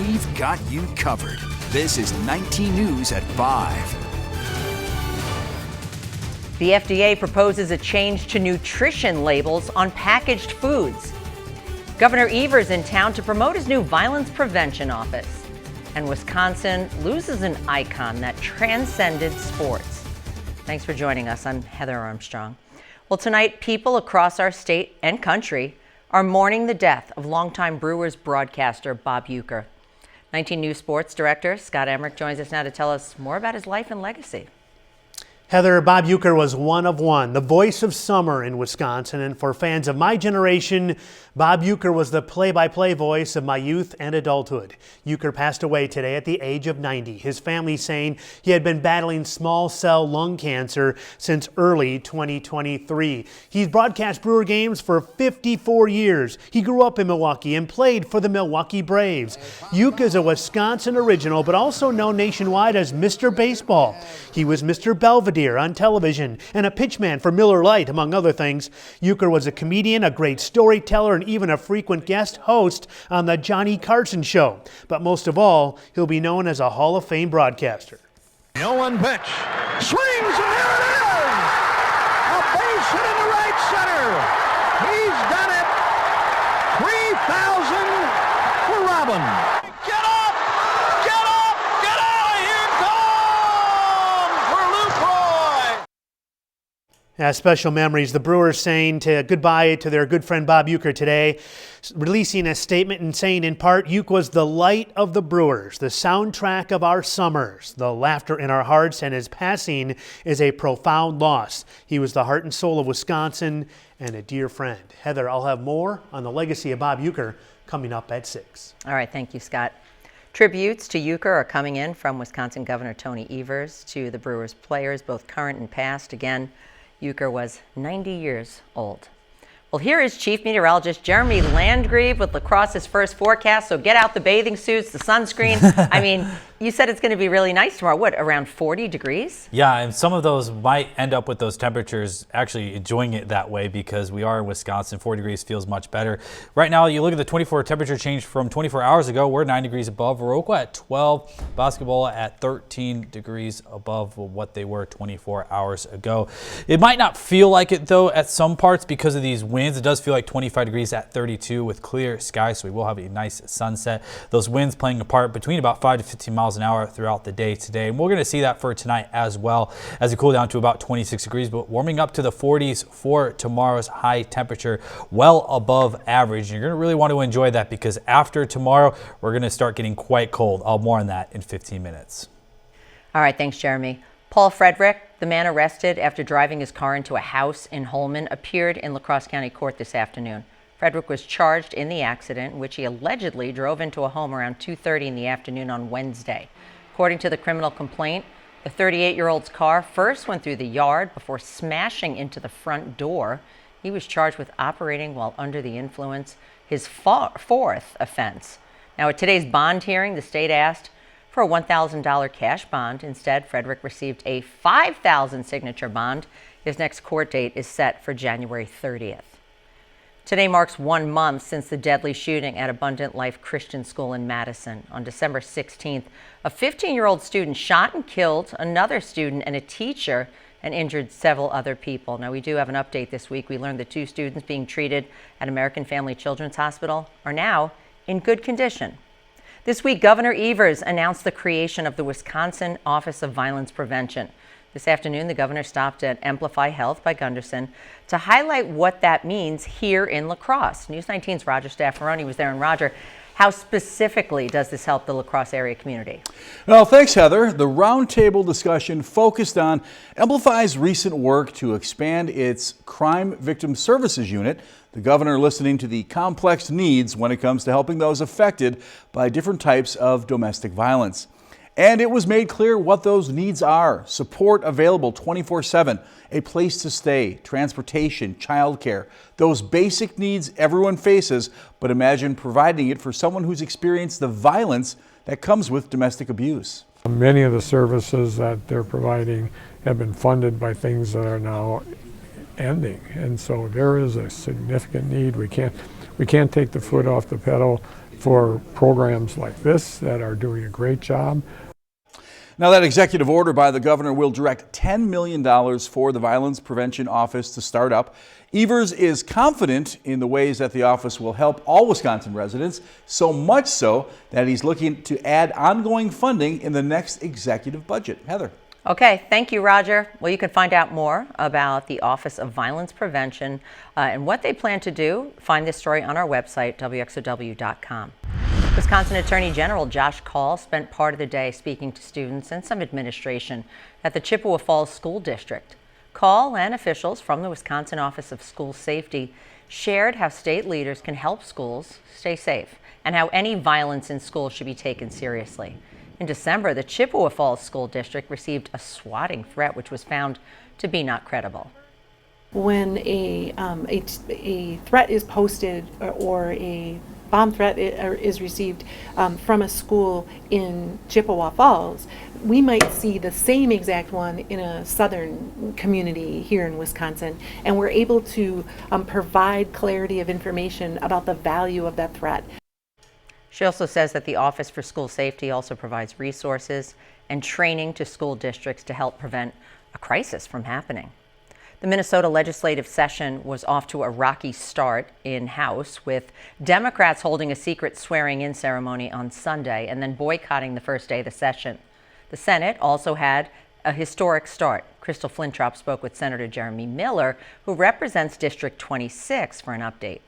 we've got you covered. This is 19 News at 5. The FDA proposes a change to nutrition labels on packaged foods. Governor Evers in town to promote his new violence prevention office. And Wisconsin loses an icon that transcended sports. Thanks for joining us. I'm Heather Armstrong. Well, tonight, people across our state and country are mourning the death of longtime Brewers broadcaster Bob Uecker. 19 News Sports Director Scott Emmerich joins us now to tell us more about his life and legacy. Heather, Bob Uecker was one of one, the voice of summer in Wisconsin. And for fans of my generation, Bob Uecker was the play-by-play voice of my youth and adulthood. Uecker passed away today at the age of 90. His family saying he had been battling small cell lung cancer since early 2023. He's broadcast Brewer games for 54 years. He grew up in Milwaukee and played for the Milwaukee Braves. Uecker is a Wisconsin original, but also known nationwide as Mr. Baseball. He was Mr. Belvedere on television and a pitchman for Miller Lite, among other things. Uecker was a comedian, a great storyteller, and even a frequent guest host on the Johnny Carson Show. But most of all, he'll be known as a Hall of Fame broadcaster. 0-1 pitch. Swings, and there it is! A base hit into right center. He's done it. 3,000 for Robin. Get up! Get up! Get out of here! Gone for Luke Roy! Special memories. The Brewers saying goodbye to their good friend Bob Uecker today, releasing a statement and saying in part, Uecker was the light of the Brewers, the soundtrack of our summers, the laughter in our hearts, and his passing is a profound loss. He was the heart and soul of Wisconsin and a dear friend. Heather, I'll have more on the legacy of Bob Uecker coming up at 6. All right, thank you, Scott. Tributes to Uecker are coming in from Wisconsin Governor Tony Evers to the Brewers players, both current and past. Again, Uecker was 90 years old. Well, here is Chief Meteorologist Jeremy Landgreve with La Crosse's first forecast. So get out the bathing suits, the sunscreen. I mean, you said it's going to be really nice tomorrow. What, around 40 degrees? Yeah, and some of those might end up with those temperatures actually enjoying it that way because we are in Wisconsin. 40 degrees feels much better. Right now, you look at the 24 temperature change from 24 hours ago. We're 9 degrees above. Viroqua at 12. Basketball at 13 degrees above what they were 24 hours ago. It might not feel like it, though, at some parts because of these winds. It does feel like 25 degrees at 32 with clear skies, so we will have a nice sunset. Those winds playing a part between about 5 to 15 miles an hour throughout the day today. And we're going to see that for tonight as well as it cool down to about 26 degrees, but warming up to the 40s for tomorrow's high temperature, well above average. And you're going to really want to enjoy that because after tomorrow, we're going to start getting quite cold. I'll more on that in 15 minutes. All right, thanks, Jeremy. Paul Frederick, the man arrested after driving his car into a house in Holmen, appeared in La Crosse County Court this afternoon. Frederick was charged in the accident in which he allegedly drove into a home around 2:30 in the afternoon on Wednesday. According to the criminal complaint, the 38-year-old's car first went through the yard before smashing into the front door. He was charged with operating while under the influence, his fourth offense. Now, at today's bond hearing, the state asked for a $1,000 cash bond. Instead, Frederick received a 5,000 signature bond. His next court date is set for January 30th. Today marks 1 month since the deadly shooting at Abundant Life Christian School in Madison. On December 16th, a 15-year-old student shot and killed another student and a teacher and injured several other people. Now, we do have an update this week. We learned the 2 students being treated at American Family Children's Hospital are now in good condition. This week, Governor Evers announced the creation of the Wisconsin Office of Violence Prevention. This afternoon, the governor stopped at Amplify Health by Gunderson to highlight what that means here in La Crosse. News 19's Roger Staffaroni was there. And Roger, how specifically does this help the La Crosse area community? Well, thanks, Heather. The roundtable discussion focused on Amplify's recent work to expand its Crime Victim Services Unit. The governor listening to the complex needs when it comes to helping those affected by different types of domestic violence. And it was made clear what those needs are. Support available 24/7, a place to stay, transportation, childcare, those basic needs everyone faces, but imagine providing it for someone who's experienced the violence that comes with domestic abuse. Many of the services that they're providing have been funded by things that are now ending, and so there is a significant need. we can't take the foot off the pedal for programs like this that are doing a great job. Now, that executive order by the governor will direct $10 million for the Violence Prevention Office to start up. Evers is confident in the ways that the office will help all Wisconsin residents, so much so that he's looking to add ongoing funding in the next executive budget. Heather. Okay, thank you, Roger. Well, you can find out more about the Office of Violence Prevention and what they plan to do. Find this story on our website, wxow.com. Wisconsin Attorney General Josh Kaul spent part of the day speaking to students and some administration at the Chippewa Falls School District. Kaul and officials from the Wisconsin Office of School Safety shared how state leaders can help schools stay safe and how any violence in schools should be taken seriously. In December, the Chippewa Falls School District received a swatting threat which was found to be not credible. When a threat is posted or a bomb threat is received from a school in Chippewa Falls, we might see the same exact one in a southern community here in Wisconsin, and we're able to provide clarity of information about the value of that threat. She also says that the Office for School Safety also provides resources and training to school districts to help prevent a crisis from happening. The Minnesota legislative session was off to a rocky start in-house, with Democrats holding a secret swearing-in ceremony on Sunday and then boycotting the first day of the session. The Senate also had a historic start. Crystal Flintrop spoke with Senator Jeremy Miller, who represents District 26, for an update.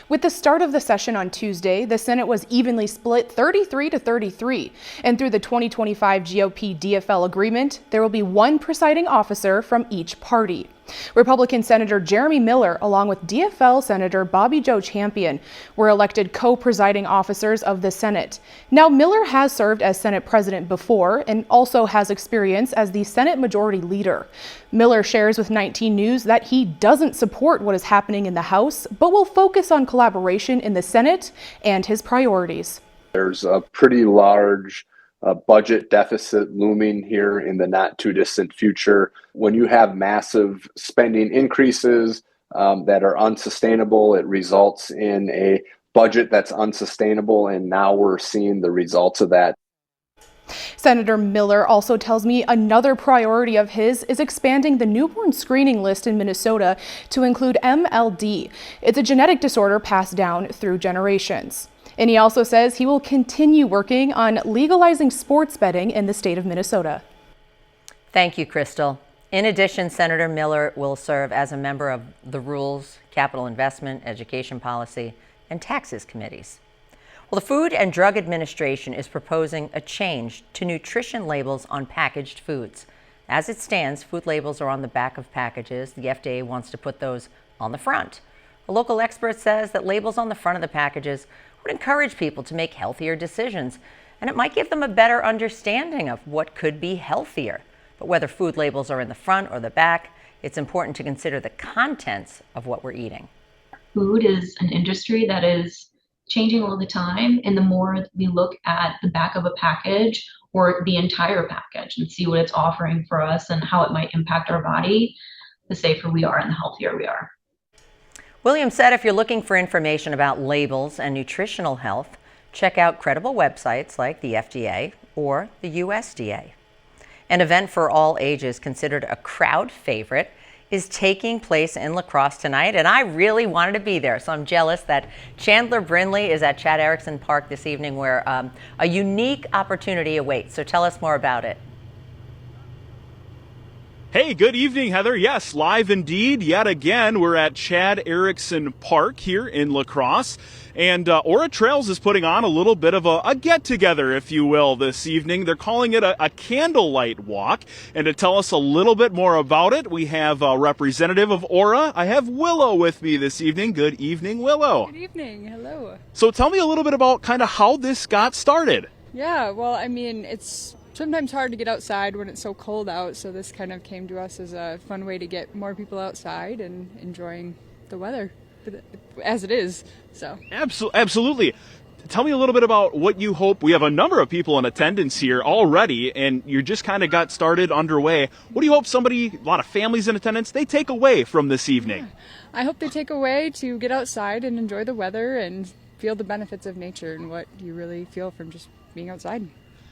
With the start of the session on Tuesday, the Senate was evenly split 33-33, and through the 2025 GOP DFL agreement, there will be one presiding officer from each party. Republican Senator Jeremy Miller, along with DFL Senator Bobby Joe Champion, were elected co-presiding officers of the Senate. Now, Miller has served as Senate President before and also has experience as the Senate Majority Leader. Miller shares with 19 News that he doesn't support what is happening in the House, but will focus on collaboration in the Senate and his priorities. There's a pretty large budget deficit looming here in the not too distant future. When you have massive spending increases that are unsustainable, it results in a budget that's unsustainable, and now we're seeing the results of that. Senator Miller also tells me another priority of his is expanding the newborn screening list in Minnesota to include MLD. It's a genetic disorder passed down through generations. And he also says he will continue working on legalizing sports betting in the state of Minnesota. Thank you, Crystal. In addition, Senator Miller will serve as a member of the Rules, Capital Investment, Education Policy, and Taxes committees. Well, the Food and Drug Administration is proposing a change to nutrition labels on packaged foods. As it stands, food labels are on the back of packages. The FDA wants to put those on the front. A local expert says that labels on the front of the packages would encourage people to make healthier decisions, and it might give them a better understanding of what could be healthier. But whether food labels are in the front or the back, it's important to consider the contents of what we're eating. Food is an industry that is changing all the time, and the more we look at the back of a package or the entire package and see what it's offering for us and how it might impact our body, the safer we are and the healthier we are. Williams said if you're looking for information about labels and nutritional health, check out credible websites like the FDA or the USDA. An event for all ages, considered a crowd favorite, is taking place in La Crosse tonight, and I really wanted to be there, so I'm jealous that Chandler Brindley is at Chad Erickson Park this evening, where a unique opportunity awaits. So tell us more about it. Hey, good evening, Heather. Yes, live indeed. Yet again, we're at Chad Erickson Park here in La Crosse. And Aura Trails is putting on a little bit of a get-together, if you will, this evening. They're calling it a candlelight walk. And to tell us a little bit more about it, we have a representative of Aura. I have Willow with me this evening. Good evening, Willow. Good evening. Hello. So tell me a little bit about kind of how this got started. Yeah, well, I mean, it's sometimes hard to get outside when it's so cold out, so this kind of came to us as a fun way to get more people outside and enjoying the weather as it is. So Absolutely. Tell me a little bit about what you hope. We have a number of people in attendance here already, and you just kind of got started underway. What do you hope a lot of families in attendance, they take away from this evening? Yeah. I hope they take away to get outside and enjoy the weather and feel the benefits of nature and what you really feel from just being outside.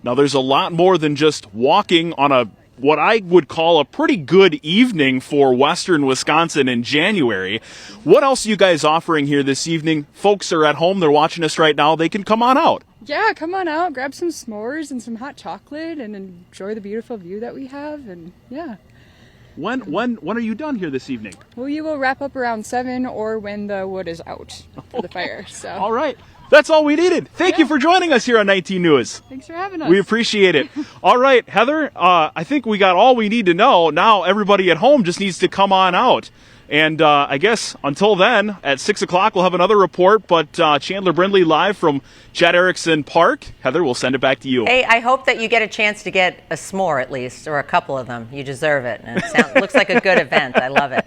Now, there's a lot more than just walking on what I would call a pretty good evening for Western Wisconsin in January. What else are you guys offering here this evening? Folks are at home, they're watching us right now, they can come on out. Yeah, come on out, grab some s'mores and some hot chocolate and enjoy the beautiful view that we have, and yeah. When are you done here this evening? Well, you will wrap up around 7 or when the wood is out for the fire. So. All right. That's all we needed. Thank you for joining us here on 19 News. Thanks for having us. We appreciate it. All right, Heather, I think we got all we need to know. Now everybody at home just needs to come on out. And I guess until then, at 6 o'clock, we'll have another report. But Chandler Brindley live from Chad Erickson Park. Heather, we'll send it back to you. Hey, I hope that you get a chance to get a s'more at least, or a couple of them. You deserve it. And it looks like a good event. I love it.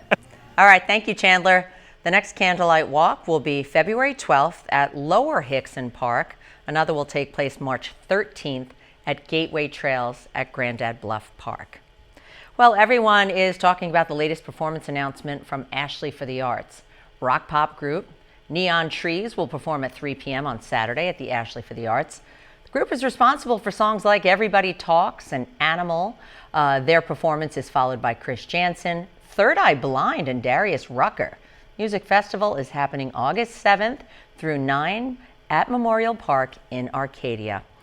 All right, thank you, Chandler. The next Candlelight Walk will be February 12th at Lower Hickson Park. Another will take place March 13th at Gateway Trails at Grandad Bluff Park. Well, everyone is talking about the latest performance announcement from Ashley for the Arts. Rock pop group Neon Trees will perform at 3 p.m. on Saturday at the Ashley for the Arts. The group is responsible for songs like Everybody Talks and Animal. Their performance is followed by Chris Jansen, Third Eye Blind, and Darius Rucker. Music Festival is happening August 7th through 9 at Memorial Park in Arcadia.